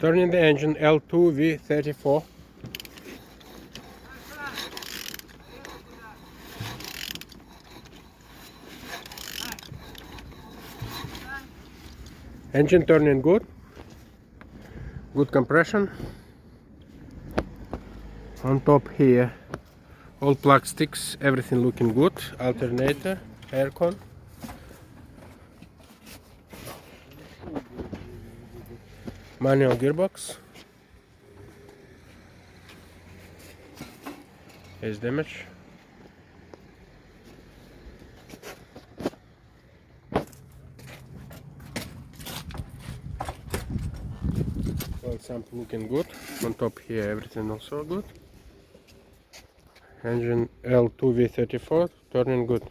Turning the engine L2V33. Engine turning good. Good compression. On top here, all plug sticks, everything looking good. Alternator, aircon. Manual gearbox. Is damage. Well, something looking good. On top here, everything also good. Engine L2V34, turning good.